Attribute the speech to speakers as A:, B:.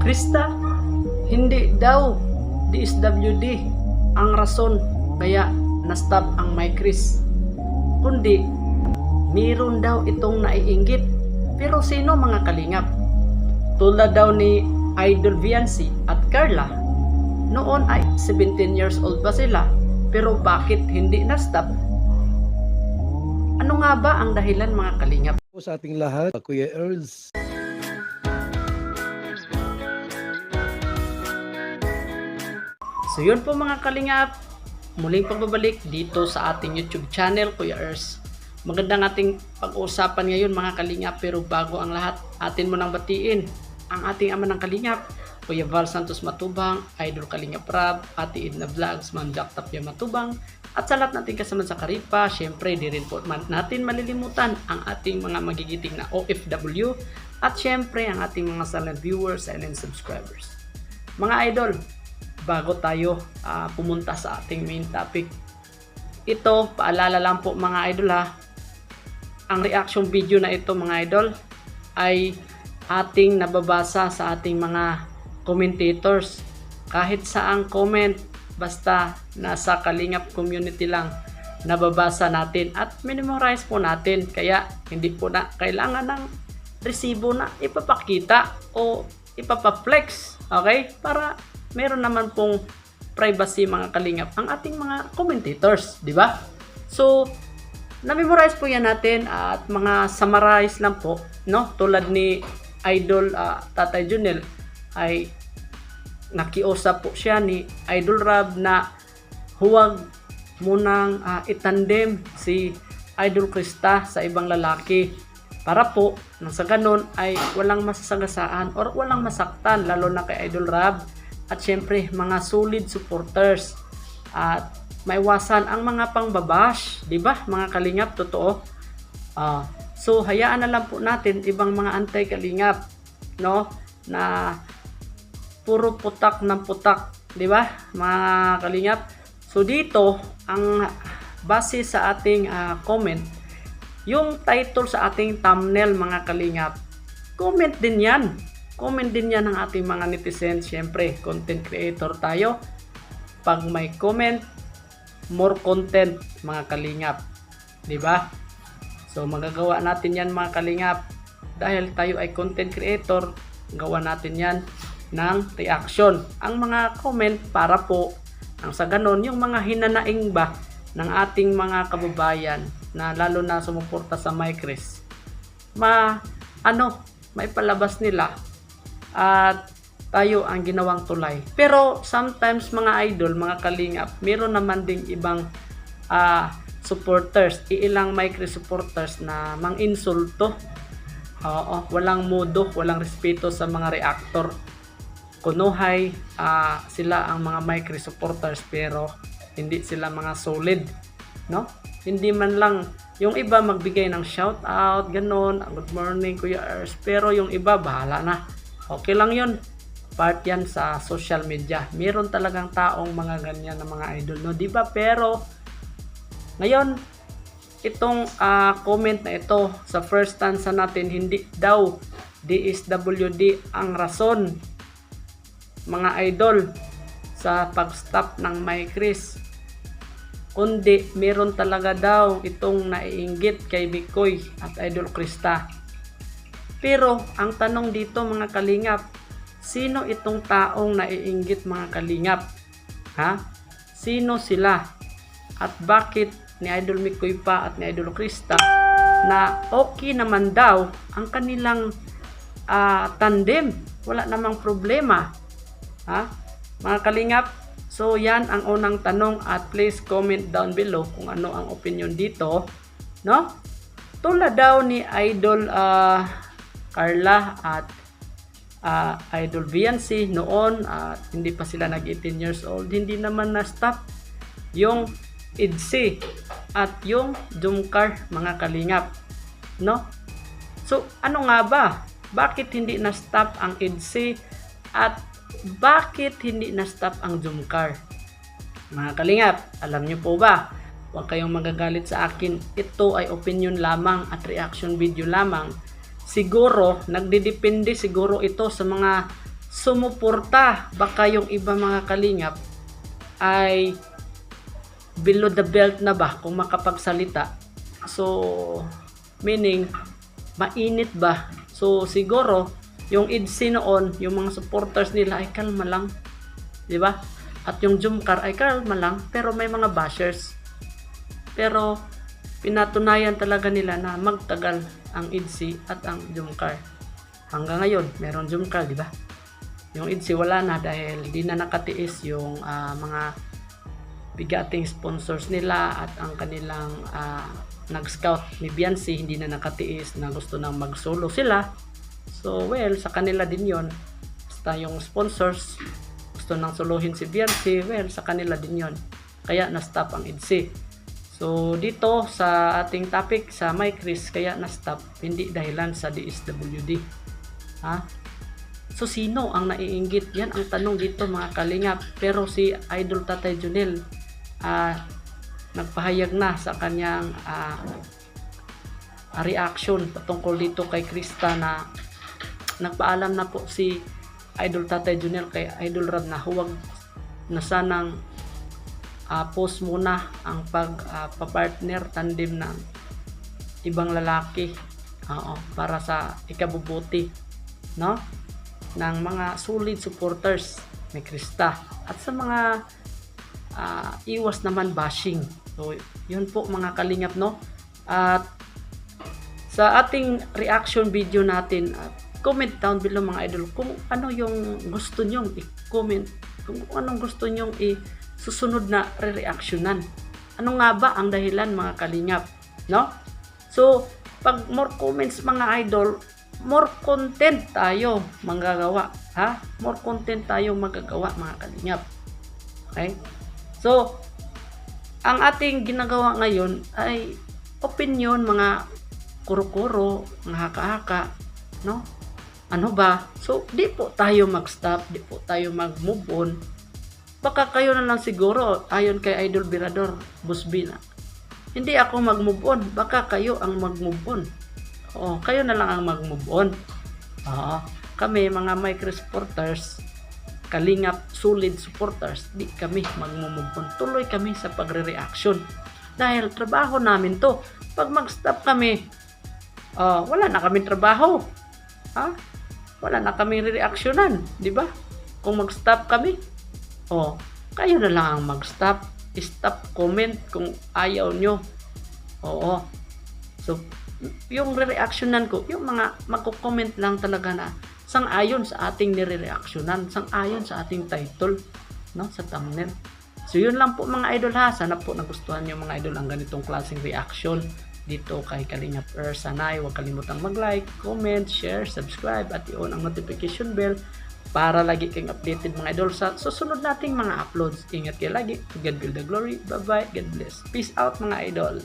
A: Krista, hindi daw DSWD ang rason kaya na-stop ang MyChris, kundi meron daw itong naiinggit. Pero sino mga kalingap? Tulad daw ni Idol Viancy at Carla, noon ay 17 years old pa sila, pero bakit hindi na-stop? Ano nga ba ang dahilan mga kalingap?
B: Sa ating lahat, Kuya Earls.
A: So yun po mga kalingap, muling pagbabalik dito sa ating YouTube channel, Kuya Earls. Magandang ating pag-uusapan ngayon mga kalingap, pero bago ang lahat, atin mo nang batiin ang ating ama ng kalingap, Kuya Val Santos Matubang, Idol Kalingap Rab, Ate Edna Vlogs, Ma'am Jack Tapia Matubang, at sa lahat natin kasama sa Karipa. Syempre di rin po natin malilimutan ang ating mga magigiting na OFW, at syempre ang ating mga silent viewers, silent subscribers. Mga idol, bago tayo pumunta sa ating main topic, ito paalala lang po mga idol ha, ang reaction video na ito mga idol ay ating nababasa sa ating mga commentators. Kahit saang comment, basta nasa Kalingap community lang, nababasa natin at minimorize po natin. Kaya hindi po na kailangan ng resibo na ipapakita o ipapaflex, okay? Para meron naman pong privacy mga Kalingap ang ating mga commentators, di ba? So na-memorize po yan natin at mga summarize lang po, no? Tulad ni Idol Tatay Junel ay nakiusap po siya ni Idol Rab na huwag munang itandem si Idol Krista sa ibang lalaki, para po nang sa ganun ay walang masasagasaan or walang masaktan, lalo na kay Idol Rab at syempre mga solid supporters, at maiwasan ang mga pangbabash, di ba mga kalingap? Totoo. So hayaan na lang po natin ibang mga anti-kalingap, no, na puro putak ng putak, di ba mga kalingap? So dito ang base sa ating comment, yung title sa ating thumbnail mga kalingap, comment din yan ng ating mga netizens. Syempre content creator tayo, pag may comment, more content mga kalingap, di ba? So magagawa natin yan mga kalingap, dahil tayo ay content creator, gawa natin yan ng reaction, ang mga comment, para po ang sa ganon yung mga hinanaing ba ng ating mga kababayan na lalo na sumuporta sa MyChris, may palabas nila at tayo ang ginawang tulay. Pero sometimes mga idol, mga kalingap, meron naman ding ibang supporters, ilang MyChris supporters na mang-insulto. Walang modo, walang respeto sa mga reactor. Kunuhay sila ang mga MyChris supporters, pero hindi sila mga solid, no? Hindi man lang yung iba magbigay ng shout out, ganon, good morning Kuya Ers, pero yung iba bahala na. Okay lang yun, part yan sa social media. Meron talagang taong mga ganyan na mga idol, no, di ba? Pero ngayon, itong comment na ito sa first stanza natin, hindi daw DSWD ang rason mga idol sa pag-stop ng MyChris, kundi meron talaga daw itong naiinggit kay Bikoy at Idol Krista. Pero ang tanong dito mga kalingap, sino itong taong naiinggit mga kalingap? Sino sila? At bakit ni Idol Mikoy pa at ni Idol Krista na okay naman daw ang kanilang tandem, wala namang problema, mga kalingap? So yan ang unang tanong, at please comment down below kung ano ang opinion dito, no? Tulad daw ni Idol Carla at Idol Viancy noon, hindi pa sila nag 18 years old, hindi naman na-stop yung EDC at yung Jumcar mga kalingap, no? So ano nga ba? Bakit hindi na-stop ang EDC at bakit hindi na-stop ang Jumcar? Mga kalingap, alam nyo po ba? Huwag kayong magagalit sa akin, ito ay opinion lamang at reaction video lamang. Siguro nagdidepende siguro ito sa mga sumuporta. Baka yung iba mga kalingap ay below the belt na ba kung makapagsalita. So, meaning, mainit ba? So, siguro, yung EDC noon, yung mga supporters nila ay kalma lang. Di ba? At yung Jumcar ay kalma lang, pero may mga bashers. Pero, pinatunayan talaga nila na magtagal ang EDC at ang Jumcar. Hanggang ngayon, meron Jumcar, di ba? Yung EDC wala na dahil di na nakatiis yung mga bigating sponsors nila at ang kanilang nag-scout ni Beyonce hindi na nakatiis na gusto nang mag-solo sila. So, well, sa kanila din yon. Basta yung sponsors gusto nang solohin si Beyonce, well, sa kanila din yon. Kaya na-stop ang EDC. So, dito sa ating topic sa My Chris, kaya na-stop, hindi dahilan sa DSWD. Ha? So, sino ang naiinggit? Yan ang tanong dito mga kalingap. Pero si Idol Tatay Junel, nagpahayag na sa kanyang reaction patungkol dito kay Krista na nagpaalam na po si Idol Tatay Junel kay Idol Rab na huwag na sanang post muna ang pagpapartner tandem ng ibang lalaki para sa ikabubuti, no, ng mga solid supporters ni Krista at sa mga iwas naman bashing. So, yun po mga kalingap, no? At sa ating reaction video natin, comment down below mga idol kung ano yung gusto nyong i-comment, kung anong gusto nyong i-susunod na re-reactionan. Ano nga ba ang dahilan mga kalingap, no? So, pag more comments mga idol, more content tayo magagawa, ha? More content tayo magagawa mga kalingap. Okay? So, ang ating ginagawa ngayon ay opinion, mga kuro-kuro, mga haka-haka, no? Ano ba? So, di po tayo mag-stop, di po tayo mag-move on. Baka kayo na lang siguro, ayon kay Idol Birador, Busbina. Hindi ako mag-move on, baka kayo ang mag-move on. Oo, kayo na lang ang mag-move on. Kami, mga micro supporters, kalingap, solid supporters, di kami mag-move on. Tuloy kami sa pagre-reaction. Dahil trabaho namin to. Pag mag-stop kami, wala na kami trabaho. Wala na kami re-reactionan, di ba? Kung mag-stop kami, kayo na lang ang mag-stop. Stop comment kung ayaw nyo. Oo. So, yung re-reactionan ko, yung mga magko-comment lang talaga na sang-ayon sa ating nire-reactionan, sang-ayon sa ating title, no, sa thumbnail. So, yun lang po mga idol ha. Sana po nagustuhan nyo mga idol ang ganitong klaseng reaction dito kay Kalingap Earth. Sana'y huwag kalimutang mag-like, comment, share, subscribe at i-on ang notification bell para lagi kayong updated mga idol sa susunod nating mga uploads. Ingat kayo lagi. To God be the glory. Bye-bye. God bless. Peace out mga idol.